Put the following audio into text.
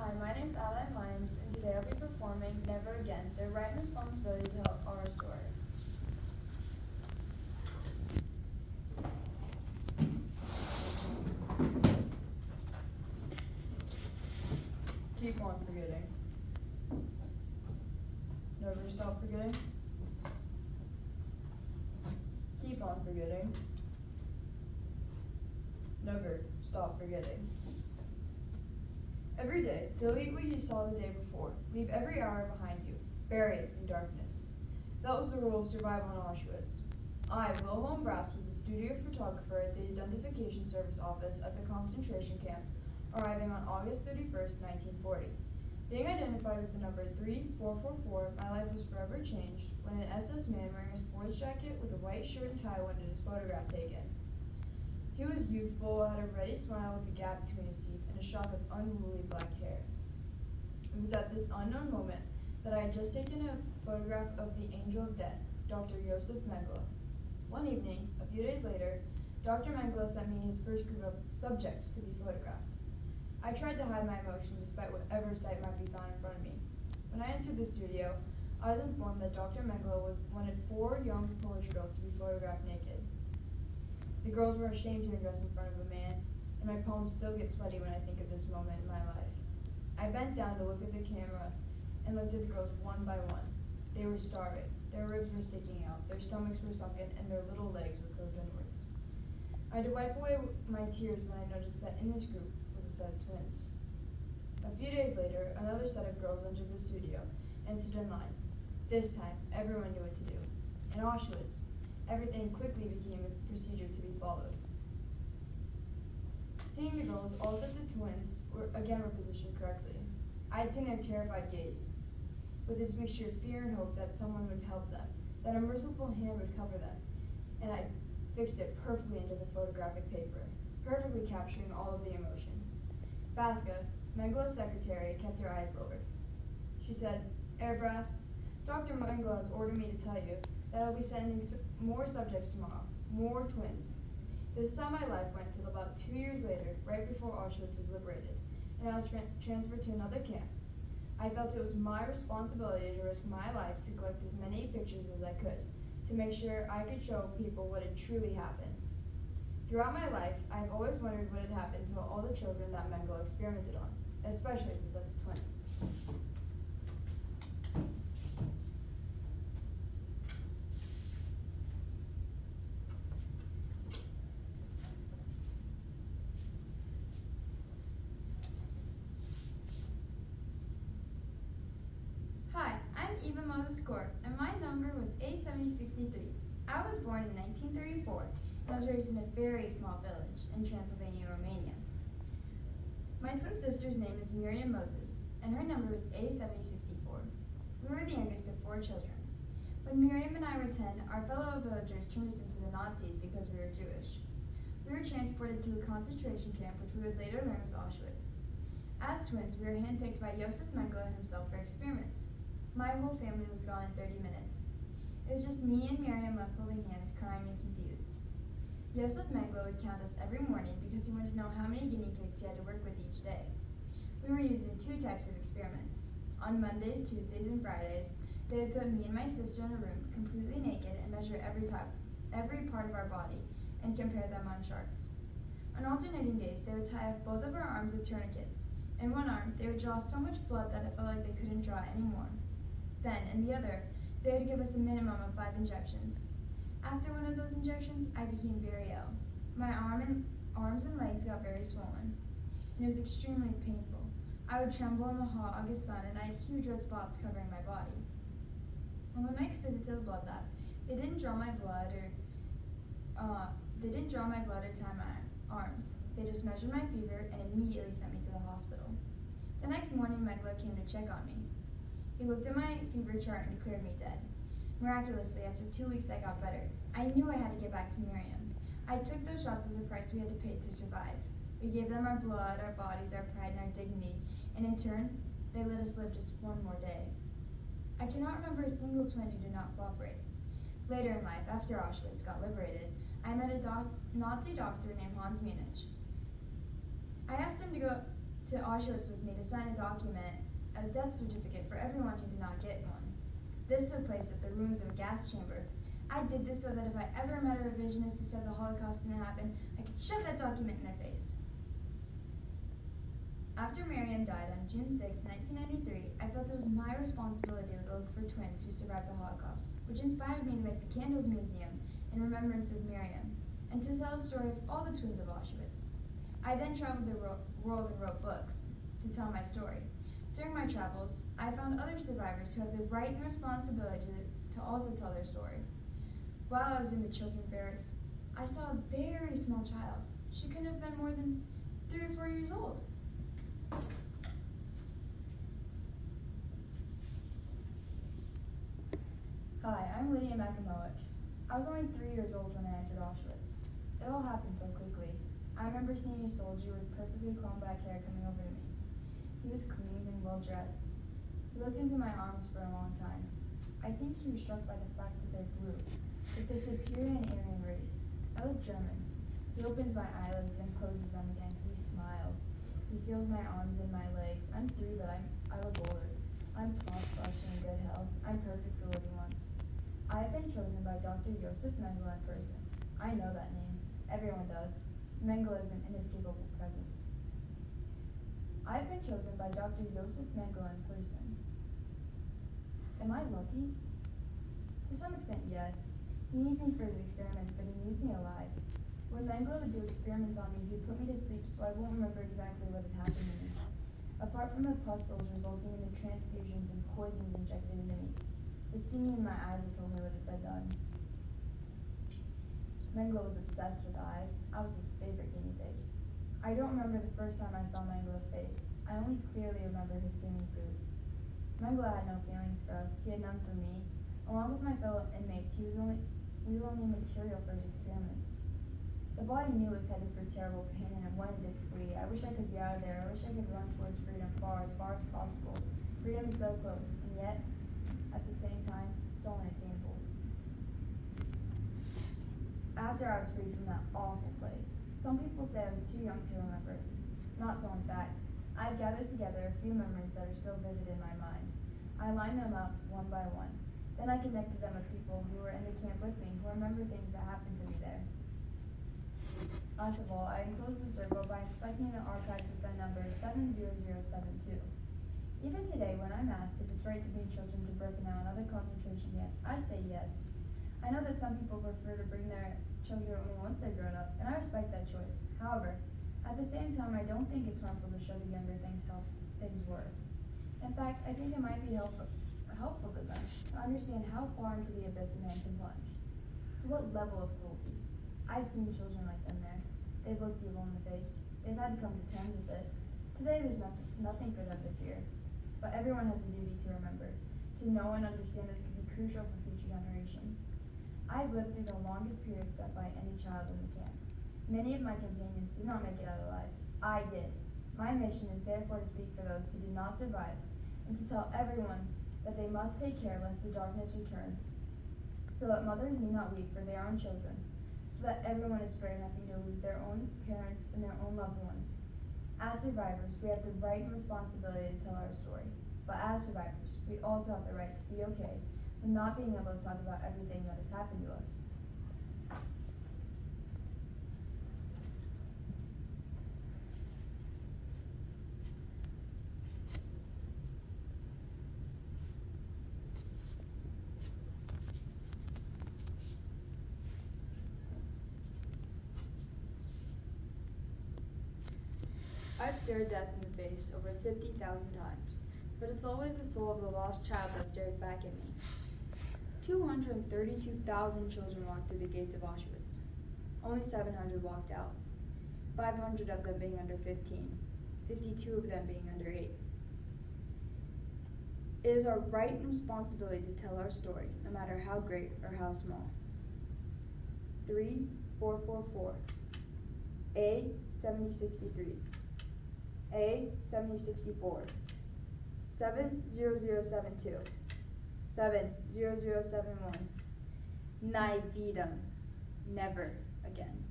Hi, my name is Adeline Lyons, and today I'll be performing Never Again, the right and responsibility to tell our story. Keep on forgetting. Never stop forgetting. Keep on forgetting. Never stop forgetting. Every day, delete what you saw the day before. Leave every hour behind you. Bury it in darkness. That was the rule of survival in Auschwitz. I, Wilhelm Brass, was the studio photographer at the Identification Service Office at the concentration camp, arriving on August 31st, 1940. Being identified with the number 3444, my life was forever changed when an SS man wearing a sports jacket with a white shirt and tie wanted his photograph taken. He was youthful, had a ready smile with a gap between his teeth, and a shock of unruly black hair. It was at this unknown moment that I had just taken a photograph of the angel of death, Dr. Josef Mengele. One evening, a few days later, Dr. Mengele sent me his first group of subjects to be photographed. I tried to hide my emotion despite whatever sight might be found in front of me. When I entered the studio, I was informed that Dr. Mengele wanted 4 young Polish girls to be photographed naked. The girls were ashamed to undress in front of a man, and my palms still get sweaty when I think of this moment in my life. I bent down to look at the camera and looked at the girls one by one. They were starving, their ribs were sticking out, their stomachs were sunken, and their little legs were curved inwards. I had to wipe away my tears when I noticed that in this group was a set of twins. A few days later, another set of girls entered the studio and stood in line. This time, everyone knew what to do. In Auschwitz, everything quickly became a procedure to be followed. Seeing the girls, all sets of twins were positioned correctly. I had seen their terrified gaze, with this mixture of fear and hope that someone would help them, that a merciful hand would cover them, and I fixed it perfectly into the photographic paper, perfectly capturing all of the emotion. Baska, Mengele's secretary, kept her eyes lowered. She said, "Herr Brass, Dr. Mengele has ordered me to tell you that I'll be sending more subjects tomorrow, more twins." This is how my life went till about 2 years later, right before Auschwitz was liberated, and I was transferred to another camp. I felt it was my responsibility to risk my life to collect as many pictures as I could, to make sure I could show people what had truly happened. Throughout my life, I have always wondered what had happened to all the children that Mengele experimented on, especially the sets of twins. Hi, I'm Eva Moses Court, and my number was A7063. I was born in 1934 and was raised in a very small village in Transylvania, Romania. My twin sister's name is Miriam Moses, and her number was A7064. We were the youngest of 4 children. When Miriam and I were 10, our fellow villagers turned us into the Nazis because we were Jewish. We were transported to a concentration camp, which we would later learn was Auschwitz. As twins, we were handpicked by Josef Mengele himself for experiments. My whole family was gone in 30 minutes. It was just me and Miriam left holding hands, crying and confused. Josef Mengele would count us every morning because he wanted to know how many guinea pigs he had to work with each day. We were used in 2 types of experiments. On Mondays, Tuesdays, and Fridays, they would put me and my sister in a room completely naked and measure every part of our body and compare them on charts. On alternating days, they would tie up both of our arms with tourniquets. In one arm, they would draw so much blood that it felt like they couldn't draw anymore. Then, in the other, they would give us a minimum of 5 injections. After one of those injections, I became very ill. My arms and legs got very swollen, and it was extremely painful. I would tremble in the hot August sun, and I had huge red spots covering my body. On my next visit to the blood lab, they didn't draw my blood or tie my arms. They just measured my fever and immediately sent me to the hospital. The next morning, Mengele came to check on me. He looked at my fever chart and declared me dead. Miraculously, after 2 weeks, I got better. I knew I had to get back to Miriam. I took those shots as a price we had to pay to survive. We gave them our blood, our bodies, our pride, and our dignity, and in turn, they let us live just one more day. I cannot remember a single twin who did not cooperate. Later in life, after Auschwitz got liberated, I met a Nazi doctor named Hans Munich. I asked him to go to Auschwitz with me to sign a document, a death certificate for everyone who did not get one. This took place at the ruins of a gas chamber. I did this so that if I ever met a revisionist who said the Holocaust didn't happen, I could shove that document in their face. After Miriam died on June 6, 1993, I felt it was my responsibility to look for twins who survived the Holocaust, which inspired me to make the Candles Museum in remembrance of Miriam, and to tell the story of all the twins of Auschwitz. I then traveled the world and wrote books to tell my story. During my travels, I found other survivors who have the right and responsibility to also tell their story. While I was in the children's barracks, I saw a very small child. She couldn't have been more than 3 or 4 years old. Hi, I'm Lydia Makamowicz. I was only 3 years old when I entered Auschwitz. It all happened so quickly. I remember seeing a soldier with perfectly combed back hair coming over to me. He was clean and well dressed. He looked into my arms for a long time. I think he was struck by the fact that they're blue, with the superior and Aryan race. I look German. He opens my eyelids and closes them again. He smiles. He feels my arms and my legs. I'm through, but I look older. I'm plump, fresh, and in good health. I'm perfect for what he wants. I have been chosen by Dr. Josef Mengele in person. I know that name. Everyone does. Mengele is an inescapable presence. I have been chosen by Dr. Josef Mengele in person. Am I lucky? To some extent, yes. He needs me for his experiments, but he needs me alive. When Mengele would do experiments on me, he'd put me to sleep so I won't remember exactly what had happened to me. Apart from the pustules resulting in the transfusions and poisons injected into me, the stinging in my eyes had told me what had been done. Mengele was obsessed with eyes. I was his favorite guinea pig. I don't remember the first time I saw Mengele's face. I only clearly remember his grinning foods. Mengele had no feelings for us. He had none for me. Along with my fellow inmates, we were only material for his experiments. The body knew it was headed for terrible pain and it wanted to flee. I wish I could be out of there. I wish I could run towards freedom as far as possible. Freedom is so close, and yet, at the same time, so unattainable. After I was freed from that awful place, some people say I was too young to remember. Not so, in fact. I've gathered together a few memories that are still vivid in my mind. I lined them up one by one. Then I connected them with people who were in the camp with me, who remember things that happened to me there. Last of all, I enclosed the circle by inspecting the archives with the number 70072. Even today, when I'm asked if it's right to bring children to Birkenau and other concentration camps, I say yes. I know that some people prefer to bring their children only once they've grown up, and I respect that choice. However, at the same time, I don't think it's harmful to show the younger things how things were. In fact, I think it might be helpful to them to understand how far into the abyss a man can plunge. To what level of cruelty? I've seen children like them there. They've looked evil in the face. They've had to come to terms with it. Today there's nothing for them to fear. But everyone has a duty to remember. To know and understand this could be crucial for future generations. I've lived through the longest period spent by any child in the camp. Many of my companions did not make it out alive. I did. My mission is therefore to speak for those who did not survive, and to tell everyone that they must take care lest the darkness return, so that mothers need not weep for their own children, so that everyone is spared having to lose their own parents and their own loved ones. As survivors, we have the right and responsibility to tell our story. But as survivors, we also have the right to be okay with not being able to talk about everything that has happened to us. I've stared death in the face over 50,000 times, but it's always the soul of the lost child that stares back at me. 232,000 children walked through the gates of Auschwitz. Only 700 walked out, 500 of them being under 15, 52 of them being under 8. It is our right and responsibility to tell our story, no matter how great or how small. 3444, A7063. A7064, 70072, 70071. Nein, never again.